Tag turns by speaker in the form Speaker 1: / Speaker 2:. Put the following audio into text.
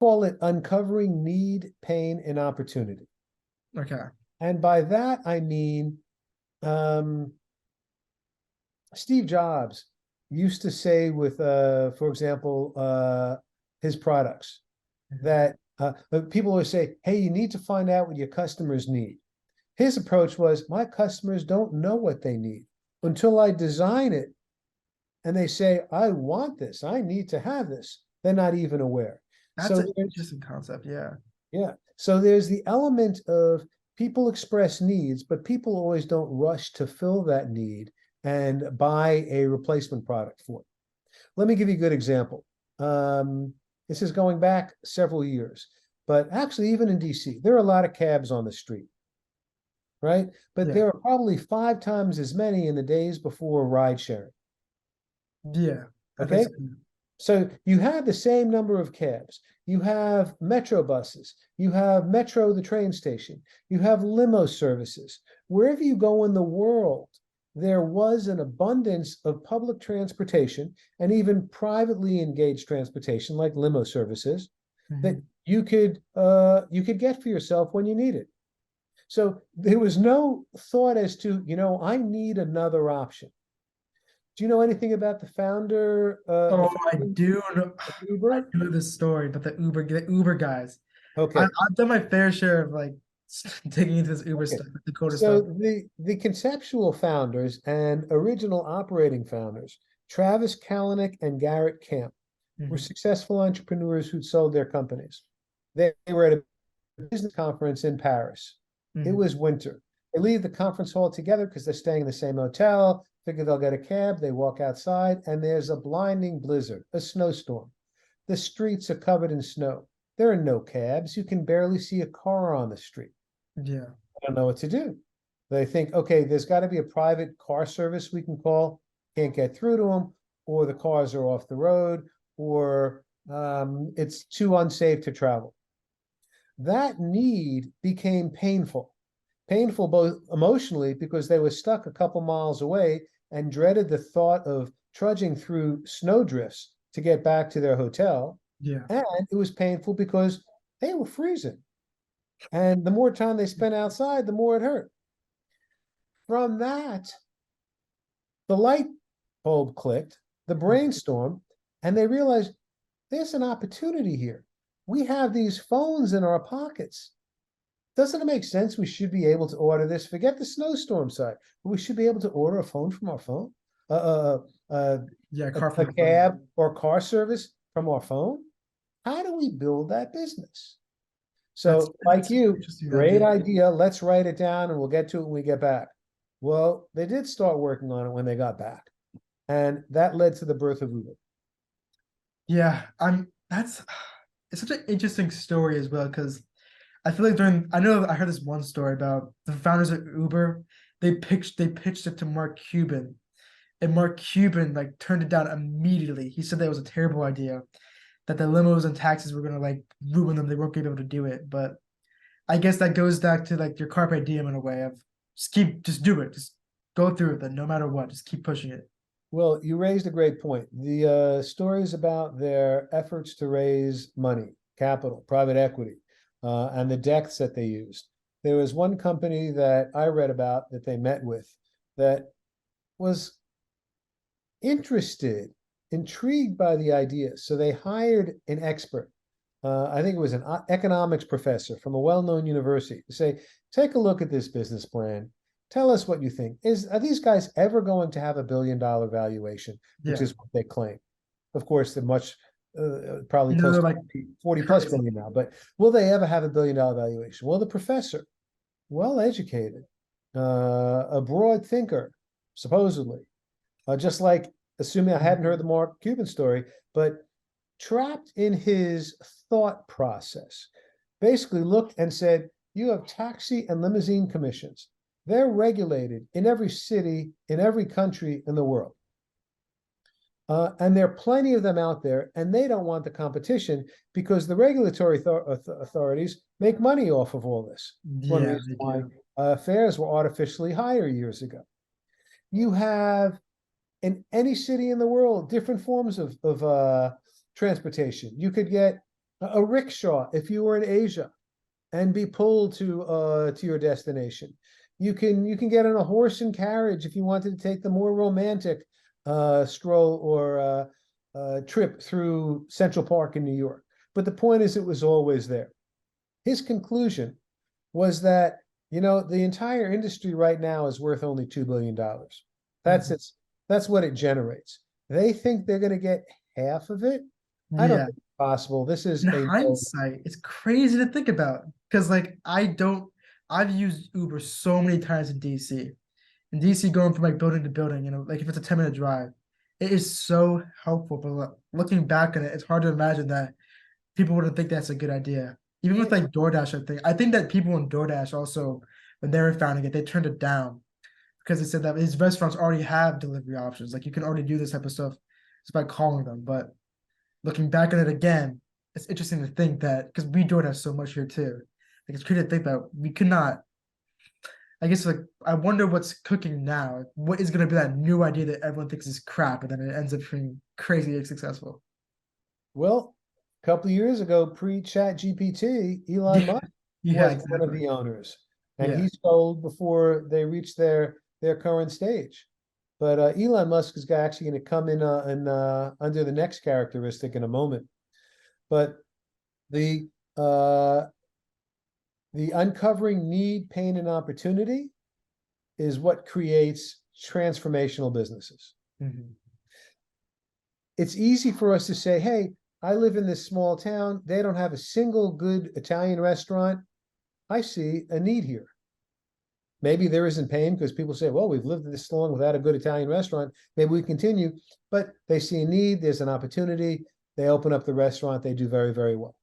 Speaker 1: call it uncovering need, pain, and opportunity.
Speaker 2: Okay.
Speaker 1: And by that, I mean, um, Steve Jobs used to say with, for example, his products
Speaker 2: Mhm.
Speaker 1: that people always say, hey, you need to find out what your customers need. His approach was, my customers don't know what they need until I design it and they say, I want this, I need to have this. They're not even aware.
Speaker 2: That's
Speaker 1: So
Speaker 2: an
Speaker 1: there's,
Speaker 2: interesting concept. Yeah.
Speaker 1: yeah. So there's the element of people express needs, but people always don't rush to fill that need and buy a replacement product for it. Let me give you a good example. Um, this is going back several years, but actually, even in DC, there are a lot of cabs on the street, right? But
Speaker 2: Yeah.
Speaker 1: there are probably 5 times as many in the days before ride sharing.
Speaker 2: Yeah. I think
Speaker 1: Okay.
Speaker 2: so.
Speaker 1: So you have the same number of cabs. You have metro buses. You have metro, the train station. You have limo services. Wherever you go in the world, there was an abundance of public transportation and even privately engaged transportation, like limo services, that
Speaker 2: Mhm.
Speaker 1: you could get for yourself when you need it. So there was no thought as to, I need another option. Do you know anything about the
Speaker 2: Oh, I
Speaker 1: founding
Speaker 2: do know,
Speaker 1: of
Speaker 2: I
Speaker 1: Uber?
Speaker 2: know this story, but the Uber guys.
Speaker 1: Okay,
Speaker 2: I've done my fair share of like digging into this Uber
Speaker 1: okay.
Speaker 2: stuff, the Dakota
Speaker 1: So
Speaker 2: stuff.
Speaker 1: the conceptual founders and original operating founders, Travis Kalanick and Garrett Camp, were
Speaker 2: Mhm.
Speaker 1: successful entrepreneurs who'd sold their companies. They were at a business conference in Paris. It
Speaker 2: Mhm.
Speaker 1: was winter. They leave the conference hall together because they're staying in the same hotel, figure they'll get a cab. They walk outside, and there's a blinding blizzard, a snowstorm. The streets are covered in snow. There are no cabs. You can barely see a car on the street.
Speaker 2: Yeah.
Speaker 1: I don't know what to do. They think, okay, there's got to be a private car service we can call. Can't get through to them, or the cars are off the road, or it's too unsafe to travel. That need became painful. Painful both emotionally because they were stuck a couple miles away and dreaded the thought of trudging through snowdrifts to get back to their hotel.
Speaker 2: Yeah.
Speaker 1: And it was painful because they were freezing. And the more time they spent outside, the more it hurt. From that, the light bulb clicked, the brainstorm, and they realized there's an opportunity here. We have these phones in our pockets. Doesn't it make sense we should be able to order this? Forget the snowstorm side, but we should be able to order a phone from our phone, uh, uh, uh,
Speaker 2: Yeah,
Speaker 1: a,
Speaker 2: car
Speaker 1: a
Speaker 2: from the phone.
Speaker 1: cab or car service from our phone. How do we build that business? So, like
Speaker 2: That's an
Speaker 1: you,
Speaker 2: interesting
Speaker 1: great
Speaker 2: idea.
Speaker 1: idea. Let's write it down and we'll get to it when we get back. Well, they did start working on it when they got back. And that led to the birth of Uber.
Speaker 2: Yeah, I'm that's it's such an interesting story as well because I feel like I know I heard this one story about the founders of Uber. They pitched it to Mark Cuban, and Mark Cuban like turned it down immediately. He said that it was a terrible idea, that the limos and taxis were gonna like ruin them. They weren't gonna be able to do it. But I guess that goes back to like your carpe diem in a way of just do it, just go through it, then no matter what, just keep pushing it.
Speaker 1: Well, you raised a great point. The stories about their efforts to raise money, capital, private equity, and the decks that they used. There was one company that I read about that they met with that was interested, intrigued by the idea. So they hired an expert. I think it was an economics professor from a well-known university to say, take a look at this business plan. Tell us what you think. Are these guys ever going to have $1 billion valuation, which
Speaker 2: Yeah,
Speaker 1: is what they claim? Of course, they're much probably
Speaker 2: no,
Speaker 1: close
Speaker 2: they're
Speaker 1: to
Speaker 2: like
Speaker 1: 40 plus
Speaker 2: crazy.
Speaker 1: billion now, but will they ever have $1 billion valuation? Well, the professor, well educated, a broad thinker, supposedly, just like assuming I hadn't heard the Mark Cuban story, but trapped in his thought process, basically looked and said, you have taxi and limousine commissions. They're regulated in every city, in every country in the world. And there are plenty of them out there, and they don't want the competition because the regulatory authorities make money off of all this. One
Speaker 2: Yeah,
Speaker 1: reason
Speaker 2: they
Speaker 1: why
Speaker 2: do.
Speaker 1: fares were artificially higher years ago. You have in any city in the world different forms of transportation. You could get A rickshaw, if you were in Asia and be pulled to your destination. You can get on a horse and carriage if you wanted to take the more romantic stroll or trip through Central Park in New York. But the point is, it was always there. His conclusion was that, the entire industry right now is worth only $2 billion. That's
Speaker 2: Mhm.
Speaker 1: its that's what it generates. They think they're going to get half of it. I don't
Speaker 2: Yeah.
Speaker 1: think it's possible. This is
Speaker 2: In
Speaker 1: a no.
Speaker 2: hindsight, it's crazy to think about because like I've used Uber so many times in DC. In DC, going from like building to building, like if it's a 10-minute drive, it is so helpful. But looking back on it, it's hard to imagine that people wouldn't think that's a good idea. Even
Speaker 1: Yeah,
Speaker 2: with like DoorDash, I think that people in DoorDash also, when they were founding it, they turned it down because they said that these restaurants already have delivery options. Like you can already do this type of stuff just by calling them. But looking back on it again, it's interesting to think that because we DoorDash so much here too. Like it's crazy to think that we could not. I guess like I wonder what's cooking now. Like, what is going to be that new idea that everyone thinks is crap, and then it ends up being crazy successful?
Speaker 1: well, a couple of years ago, pre-Chat GPT, Elon
Speaker 2: Yeah,
Speaker 1: Musk
Speaker 2: yeah,
Speaker 1: was one of
Speaker 2: exactly.
Speaker 1: the owners, and
Speaker 2: Yeah.
Speaker 1: he sold before they reached their current stage. But Elon Musk is actually going to come in under the next characteristic in a moment. But the uh, the uncovering need, pain, and opportunity is what creates transformational businesses.
Speaker 2: Mhm.
Speaker 1: It's easy for us to say, hey, I live in this small town. They don't have a single good Italian restaurant. I see a need here. Maybe there isn't pain because people say, well, we've lived this long without a good Italian restaurant. Maybe we continue, but they see a need, there's an opportunity. They open up the restaurant, they do very, very well.